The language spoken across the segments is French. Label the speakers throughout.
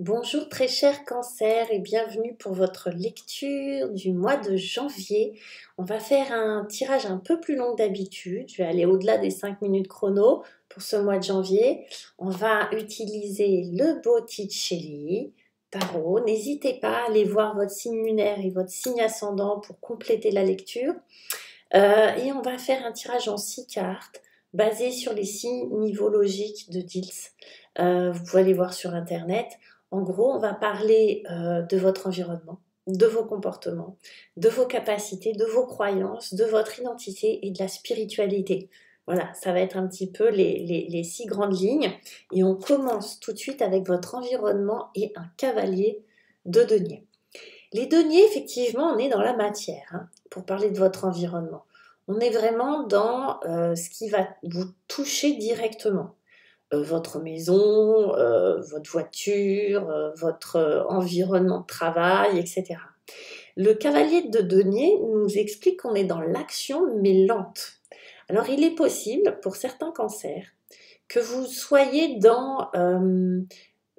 Speaker 1: Bonjour très cher Cancer et bienvenue pour votre lecture du mois de janvier. On va faire un tirage un peu plus long que d'habitude. Je vais aller au-delà des 5 minutes chrono pour ce mois de janvier. On va utiliser le Botticelli Tarot. N'hésitez pas à aller voir votre signe lunaire et votre signe ascendant pour compléter la lecture. Et on va faire un tirage en 6 cartes basé sur les 6 niveaux logiques de Diels. Vous pouvez aller voir sur internet. En gros, on va parler de votre environnement, de vos comportements, de vos capacités, de vos croyances, de votre identité et de la spiritualité. Voilà, ça va être un petit peu les 6 grandes lignes. Et on commence tout de suite avec votre environnement et un cavalier de denier. Les deniers, effectivement, on est dans la matière, hein, pour parler de votre environnement. On est vraiment dans ce qui va vous toucher directement. Votre maison, votre voiture, votre environnement de travail, etc. Le cavalier de denier nous explique qu'on est dans l'action, mais lente. Alors, il est possible, pour certains cancers, que vous soyez dans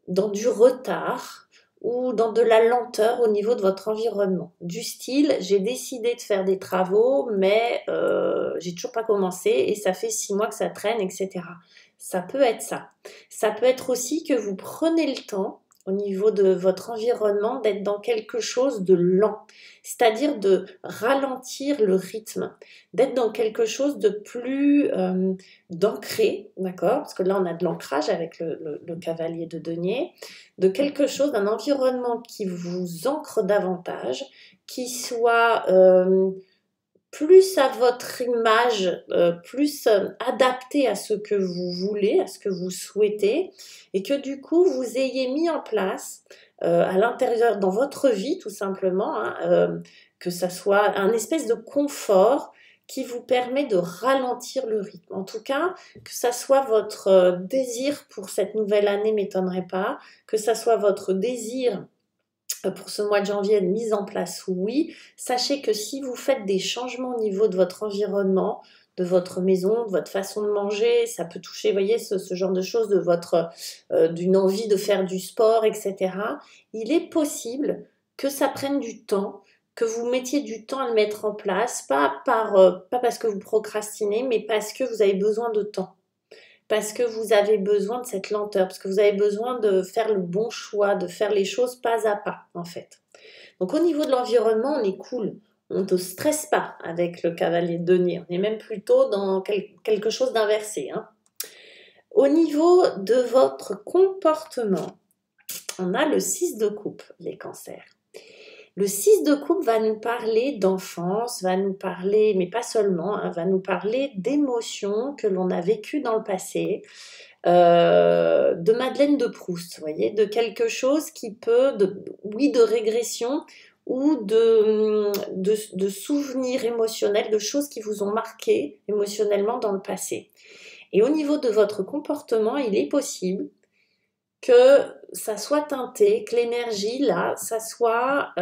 Speaker 1: du retard ou dans de la lenteur au niveau de votre environnement. Du style, j'ai décidé de faire des travaux, mais j'ai toujours pas commencé et ça fait 6 mois que ça traîne, etc. Ça peut être ça. Ça peut être aussi que vous prenez le temps au niveau de votre environnement d'être dans quelque chose de lent, c'est-à-dire de ralentir le rythme, d'être dans quelque chose de plus d'ancré, d'accord? Parce que là on a de l'ancrage avec le cavalier de denier, de quelque chose, d'un environnement qui vous ancre davantage, qui soit plus à votre image, plus adapté à ce que vous voulez, à ce que vous souhaitez, et que du coup vous ayez mis en place à l'intérieur, dans votre vie tout simplement, hein, que ça soit un espèce de confort qui vous permet de ralentir le rythme. En tout cas, que ça soit votre désir pour cette nouvelle année, m'étonnerait pas, que ça soit votre désir pour ce mois de janvier de mise en place, oui. Sachez que si vous faites des changements au niveau de votre environnement, de votre maison, de votre façon de manger, ça peut toucher, vous voyez, ce genre de choses, de votre, d'une envie de faire du sport, etc. Il est possible que ça prenne du temps, que vous mettiez du temps à le mettre en place, pas parce que vous procrastinez, mais parce que vous avez besoin de temps. Parce que vous avez besoin de cette lenteur, parce que vous avez besoin de faire le bon choix, de faire les choses pas à pas, en fait. Donc au niveau de l'environnement, on est cool. On ne stresse pas avec le cavalier de denier. On est même plutôt dans quelque chose d'inversé, hein. Au niveau de votre comportement, on a le 6 de coupe, les cancers. Le 6 de coupe va nous parler d'enfance, va nous parler, mais pas seulement, hein, va nous parler d'émotions que l'on a vécues dans le passé, de Madeleine de Proust, vous voyez, de quelque chose qui peut, de régression ou de souvenirs émotionnels, de choses qui vous ont marqué émotionnellement dans le passé. Et au niveau de votre comportement, il est possible que ça soit teinté, que l'énergie là, ça soit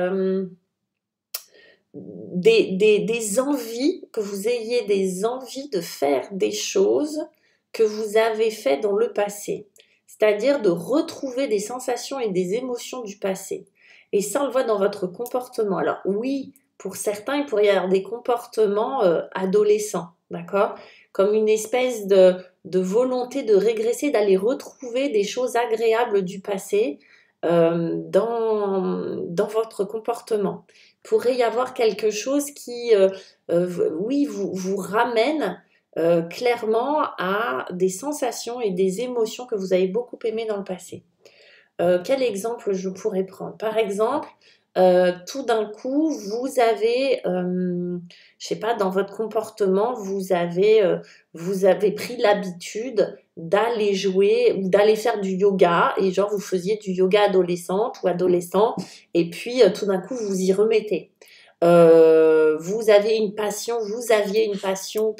Speaker 1: des envies, que vous ayez des envies de faire des choses que vous avez fait dans le passé. C'est-à-dire de retrouver des sensations et des émotions du passé. Et ça, on le voit dans votre comportement. Alors oui, pour certains, il pourrait y avoir des comportements adolescents, d'accord? Comme une espèce de volonté de régresser, d'aller retrouver des choses agréables du passé dans votre comportement. Il pourrait y avoir quelque chose qui, oui, vous ramène clairement à des sensations et des émotions que vous avez beaucoup aimées dans le passé. Quel exemple je pourrais prendre? Par exemple, tout d'un coup, vous avez, je sais pas, dans votre comportement, vous avez pris l'habitude d'aller jouer ou d'aller faire du yoga et genre vous faisiez du yoga adolescente ou adolescent et puis tout d'un coup vous y remettez. vous aviez une passion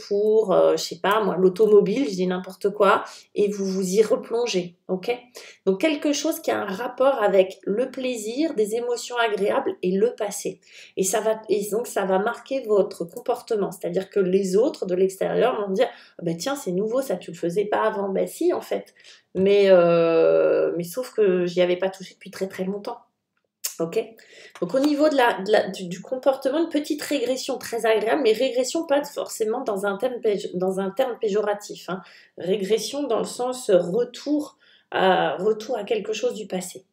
Speaker 1: pour, je sais pas moi, l'automobile, je dis n'importe quoi, et vous vous y replongez, ok? Donc quelque chose qui a un rapport avec le plaisir, des émotions agréables et le passé. Et donc ça va marquer votre comportement, c'est-à-dire que les autres de l'extérieur vont dire, ah ben tiens c'est nouveau ça, tu le faisais pas avant, ben si en fait, mais sauf que j'y avais pas touché depuis très très longtemps. Ok. Donc au niveau du comportement, une petite régression très agréable, mais régression pas forcément dans un terme péjoratif, hein. Régression dans le sens retour à quelque chose du passé.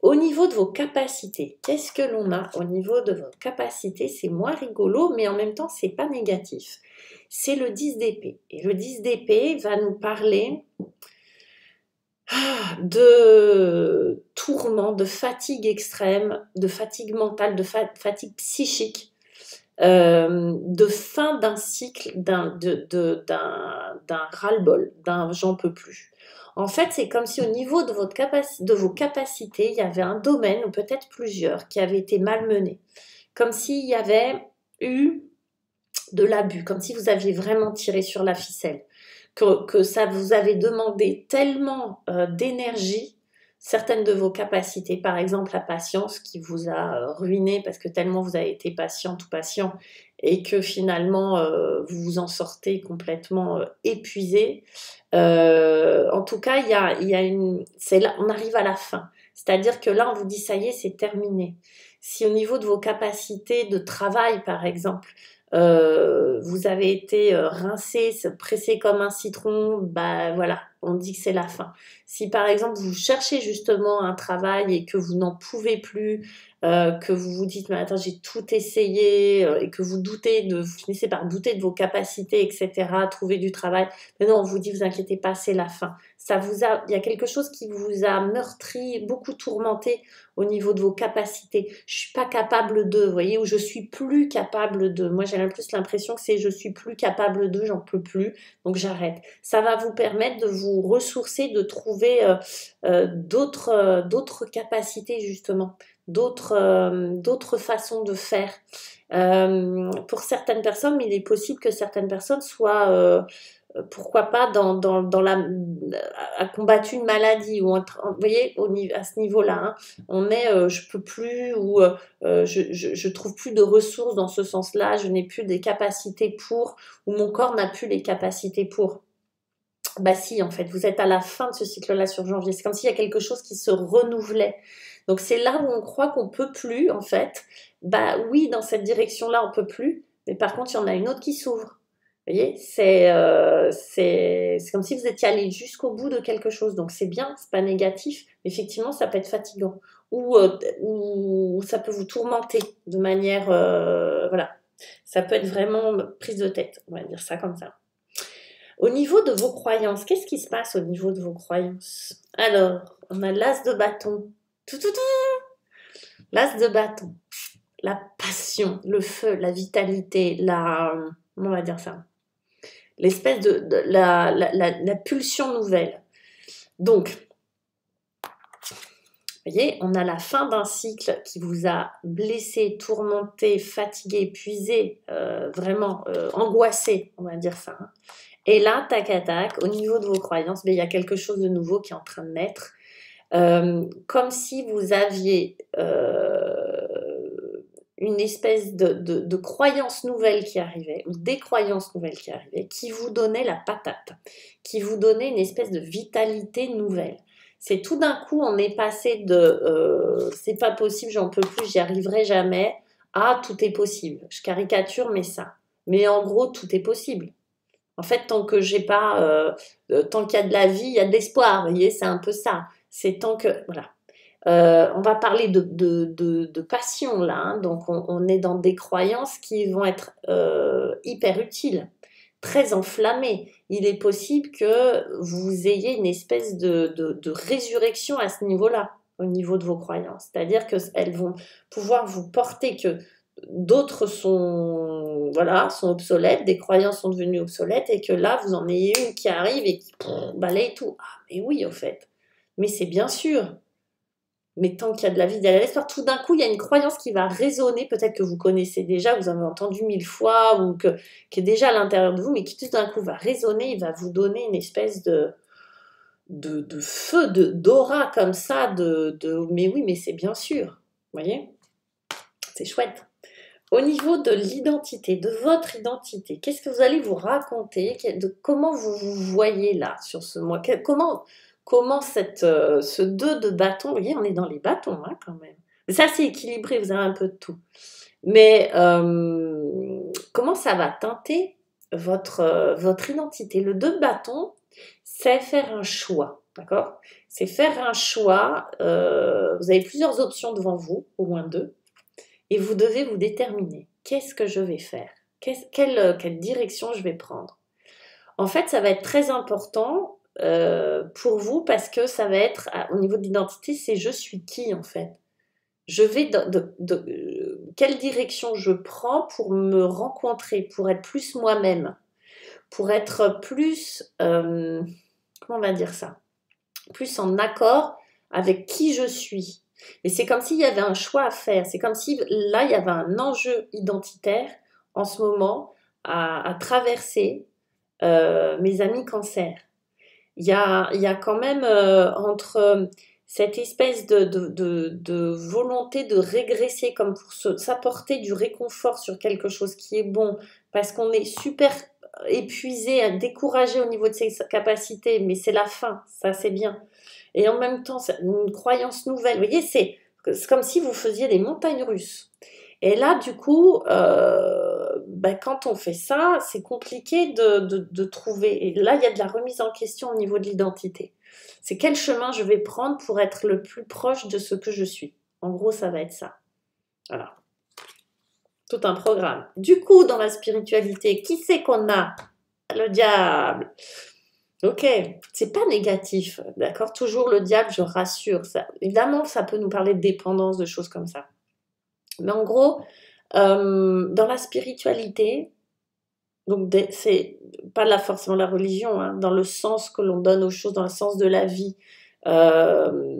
Speaker 1: Au niveau de vos capacités, qu'est-ce que l'on a au niveau de vos capacités? C'est moins rigolo, mais en même temps, c'est pas négatif. C'est le 10 d'épée. Et le 10 d'épée va nous parler de tourments, de fatigue extrême, de fatigue mentale, de fatigue psychique, de fin d'un cycle, d'un ras-le-bol, d'un j'en peux plus. En fait, c'est comme si au niveau de vos capacités, il y avait un domaine, ou peut-être plusieurs, qui avaient été malmenés. Comme s'il y avait eu de l'abus, comme si vous aviez vraiment tiré sur la ficelle. Que ça vous avait demandé tellement d'énergie, certaines de vos capacités, par exemple la patience qui vous a ruiné parce que tellement vous avez été patiente ou patient et que finalement vous vous en sortez complètement épuisé. En tout cas, c'est là, on arrive à la fin. C'est-à-dire que là, on vous dit ça y est, c'est terminé. Si au niveau de vos capacités de travail, par exemple, vous avez été rincé, pressé comme un citron, bah voilà, on dit que c'est la fin. Si par exemple vous cherchez justement un travail et que vous n'en pouvez plus, que vous vous dites mais attends j'ai tout essayé et que vous finissez par douter de vos capacités, etc., trouver du travail, mais non, on vous dit vous inquiétez pas, c'est la fin. Il y a quelque chose qui vous a meurtri, beaucoup tourmenté au niveau de vos capacités. Je suis pas capable de, vous voyez, ou je suis plus capable de. Moi, j'ai plus l'impression que c'est je suis plus capable de, j'en peux plus, donc j'arrête. Ça va vous permettre de vous ressourcer, de trouver d'autres capacités justement, d'autres façons de faire. Pour certaines personnes, mais il est possible que certaines personnes soient pourquoi pas a combattu une maladie ou vous voyez à ce niveau-là, hein, on est je peux plus ou je trouve plus de ressources dans ce sens-là, je n'ai plus des capacités pour ou mon corps n'a plus les capacités pour. Bah si, en fait, vous êtes à la fin de ce cycle-là sur janvier. C'est comme s'il y a quelque chose qui se renouvelait. Donc c'est là où on croit qu'on peut plus, en fait. Bah oui, dans cette direction-là, on peut plus. Mais par contre, il y en a une autre qui s'ouvre. Vous voyez, c'est comme si vous étiez allé jusqu'au bout de quelque chose. Donc c'est bien, c'est pas négatif. Mais effectivement, ça peut être fatigant. Ou ça peut vous tourmenter de manière... voilà. Ça peut être vraiment prise de tête. On va dire ça comme ça. Au niveau de vos croyances, qu'est-ce qui se passe au niveau de vos croyances? Alors, on a l'as de bâton. L'as de bâton. La passion, le feu, la vitalité, on va dire ça, l'espèce la pulsion nouvelle. Donc, vous voyez, on a la fin d'un cycle qui vous a blessé, tourmenté, fatigué, épuisé, vraiment angoissé, on va dire ça, hein. Et là, tac à tac, au niveau de vos croyances, il y a quelque chose de nouveau qui est en train de naître. Comme si vous aviez une espèce de croyance nouvelle qui arrivait, ou des croyances nouvelles qui arrivaient, qui vous donnaient la patate, qui vous donnaient une espèce de vitalité nouvelle. C'est tout d'un coup, on est passé de c'est pas possible, j'en peux plus, j'y arriverai jamais, à tout est possible. Je caricature, mais ça. Mais en gros, tout est possible. En fait, tant que j'ai pas, tant qu'il y a de la vie, il y a de l'espoir. Vous voyez, c'est un peu ça. C'est tant que, voilà. On va parler de passion là, hein. Donc on est dans des croyances qui vont être hyper utiles, très enflammées. Il est possible que vous ayez une espèce de résurrection à ce niveau-là, au niveau de vos croyances. C'est-à-dire qu'elles vont pouvoir vous porter que d'autres sont obsolètes, des croyances sont devenues obsolètes et que là vous en ayez une qui arrive et qui balaye tout. Ah mais oui au fait, mais c'est bien sûr. Mais tant qu'il y a de la vie, il y a de l'espoir. Tout d'un coup, il y a une croyance qui va résonner, peut-être que vous connaissez déjà, vous avez entendu 1000 fois, ou qui est déjà à l'intérieur de vous, mais qui tout d'un coup va résonner, il va vous donner une espèce de feu, d'aura comme ça, mais oui, mais c'est bien sûr. Vous voyez? C'est chouette. Au niveau de l'identité, de votre identité, qu'est-ce que vous allez vous raconter? Comment vous vous voyez là, sur ce mois? Comment ce 2 de bâton, vous voyez, on est dans les bâtons hein, quand même. Mais ça, c'est équilibré, vous avez un peu de tout. Mais comment ça va teinter votre identité? Le 2 de bâton, c'est faire un choix, d'accord? C'est faire un choix, vous avez plusieurs options devant vous, au moins 2. Et vous devez vous déterminer. Qu'est-ce que je vais faire? Quelle direction je vais prendre? En fait, ça va être très important pour vous parce que ça va être, au niveau de l'identité, c'est je suis qui en fait? Je vais quelle direction je prends pour me rencontrer, pour être plus moi-même, pour être plus, comment on va dire ça? Plus en accord avec qui je suis. Et c'est comme s'il y avait un choix à faire. C'est comme si là, il y avait un enjeu identitaire en ce moment à traverser mes amis cancer. Il y a quand même entre cette espèce de volonté de régresser comme pour s'apporter du réconfort sur quelque chose qui est bon, parce qu'on est super épuisé, découragé au niveau de ses capacités, mais c'est la fin, ça c'est bien. Et en même temps, c'est une croyance nouvelle. Vous voyez, c'est comme si vous faisiez des montagnes russes. Et là, du coup, quand on fait ça, c'est compliqué de trouver. Et là, il y a de la remise en question au niveau de l'identité. C'est quel chemin je vais prendre pour être le plus proche de ce que je suis. En gros, ça va être ça. Voilà. Tout un programme. Du coup, dans la spiritualité, qui c'est qu'on a? Le diable. Ok, c'est pas négatif, d'accord? Toujours le diable, je rassure. Ça, évidemment, ça peut nous parler de dépendance, de choses comme ça. Mais en gros, dans la spiritualité, donc c'est pas là forcément la religion, hein, dans le sens que l'on donne aux choses, dans le sens de la vie. Euh,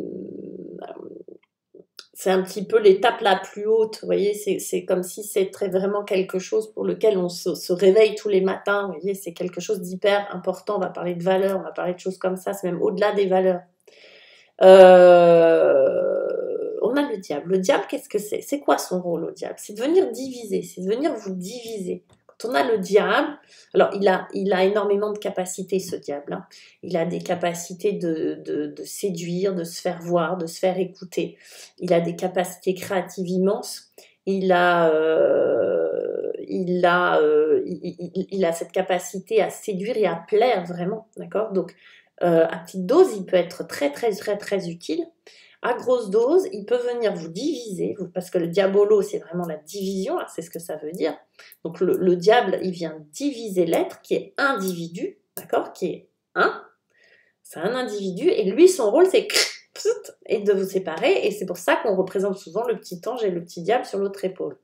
Speaker 1: c'est un petit peu l'étape la plus haute, vous voyez, c'est comme si c'était vraiment quelque chose pour lequel on se réveille tous les matins, vous voyez, c'est quelque chose d'hyper important, on va parler de valeurs, on va parler de choses comme ça, c'est même au-delà des valeurs. On a le diable. Le diable, qu'est-ce que c'est? C'est quoi son rôle au diable? C'est de venir diviser, c'est de venir vous diviser. Quand on a le diable, alors il a énormément de capacités ce diable. Hein. Il a des capacités de séduire, de se faire voir, de se faire écouter. Il a des capacités créatives immenses. Il a cette capacité à séduire et à plaire vraiment, d'accord? Donc à petite dose, il peut être très très très très utile. À grosse dose, il peut venir vous diviser, parce que le diabolo, c'est vraiment la division, c'est ce que ça veut dire. Donc le diable, il vient diviser l'être qui est individu, d'accord, qui est un. C'est un individu, et lui, son rôle, c'est et de vous séparer, et c'est pour ça qu'on représente souvent le petit ange et le petit diable sur l'autre épaule.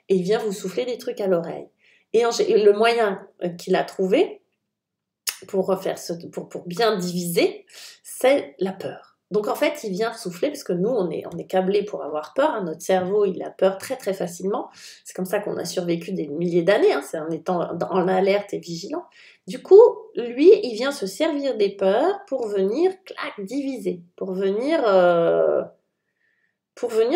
Speaker 1: Et il vient vous souffler des trucs à l'oreille. Et le moyen qu'il a trouvé pour bien diviser, c'est la peur. Donc en fait, il vient souffler parce que nous, on est câblés pour avoir peur. Hein. Notre cerveau, il a peur très très facilement. C'est comme ça qu'on a survécu des milliers d'années. Hein. C'est en étant en alerte et vigilant. Du coup, lui, il vient se servir des peurs pour venir, clac, diviser, pour venir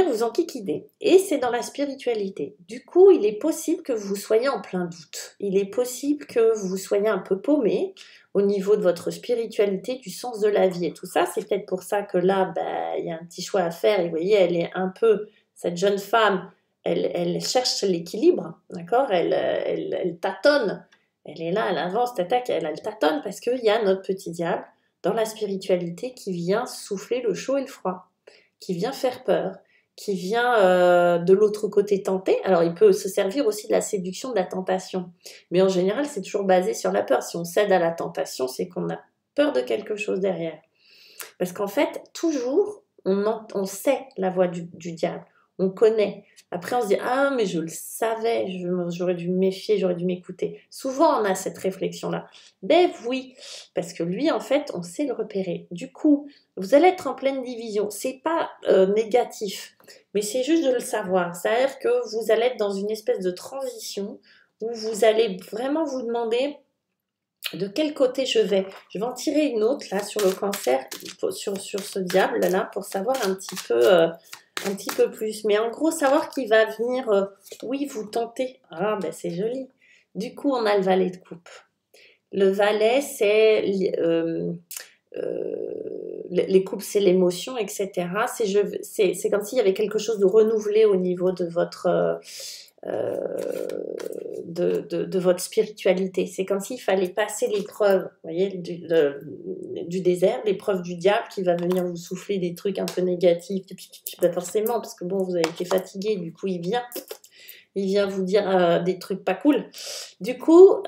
Speaker 1: vous enquiquiner. Et c'est dans la spiritualité. Du coup, il est possible que vous soyez en plein doute. Il est possible que vous soyez un peu paumé au niveau de votre spiritualité, du sens de la vie et tout ça. C'est peut-être pour ça que là, il y a un petit choix à faire. Et vous voyez, elle est un peu, cette jeune femme, elle cherche l'équilibre, d'accord, elle tâtonne. Elle est là, elle avance, elle tâtonne parce qu'il y a notre petit diable dans la spiritualité qui vient souffler le chaud et le froid, qui vient faire peur, qui vient de l'autre côté tenter. Alors, il peut se servir aussi de la séduction, de la tentation. Mais en général, c'est toujours basé sur la peur. Si on cède à la tentation, c'est qu'on a peur de quelque chose derrière. Parce qu'en fait, toujours, on sait la voix du diable. On connaît. Après, on se dit, ah, mais je le savais, j'aurais dû me méfier, j'aurais dû m'écouter. Souvent, on a cette réflexion-là. Ben oui, parce que lui, en fait, on sait le repérer. Du coup, vous allez être en pleine division. C'est pas négatif, mais c'est juste de le savoir. C'est-à-dire que vous allez être dans une espèce de transition où vous allez vraiment vous demander de quel côté je vais. Je vais en tirer une autre, là, sur le cancer, sur ce diable-là, pour savoir un petit peu plus. Mais en gros, savoir qui va venir, oui, vous tenter. Ah, ben c'est joli. Du coup, on a le valet de coupe. Le valet, c'est les coupes, c'est l'émotion, etc. C'est comme s'il y avait quelque chose de renouvelé au niveau de de votre spiritualité. C'est comme s'il fallait passer l'épreuve, vous voyez, du désert, l'épreuve du diable qui va venir vous souffler des trucs un peu négatifs, pas forcément, parce que bon, vous avez été fatigué, du coup, il vient vous dire des trucs pas cool. Du coup,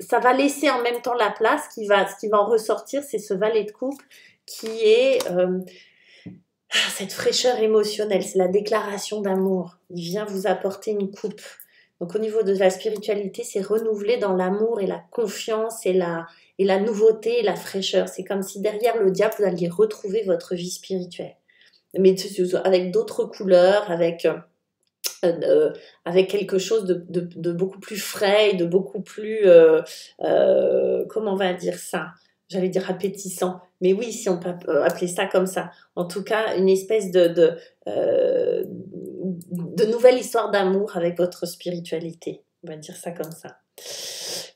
Speaker 1: ça va laisser en même temps la place, ce qui va en ressortir, c'est ce valet de coupe qui est cette fraîcheur émotionnelle, c'est la déclaration d'amour. Il vient vous apporter une coupe. Donc au niveau de la spiritualité, c'est renouvelé dans l'amour et la confiance et la nouveauté et la fraîcheur. C'est comme si derrière le diable, vous alliez retrouver votre vie spirituelle. Mais avec d'autres couleurs, avec quelque chose de beaucoup plus frais, de beaucoup plus, comment on va dire ça? J'allais dire appétissant, mais oui, si on peut appeler ça comme ça. En tout cas, une espèce de nouvelle histoire d'amour avec votre spiritualité. On va dire ça comme ça.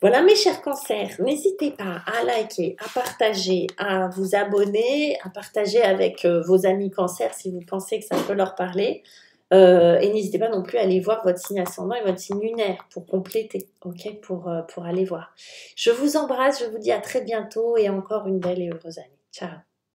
Speaker 1: Voilà mes chers cancers, n'hésitez pas à liker, à partager, à vous abonner, à partager avec vos amis cancers si vous pensez que ça peut leur parler. Et n'hésitez pas non plus à aller voir votre signe ascendant et votre signe lunaire pour compléter, ok, pour aller voir. Je vous embrasse, je vous dis à très bientôt et encore une belle et heureuse année. Ciao.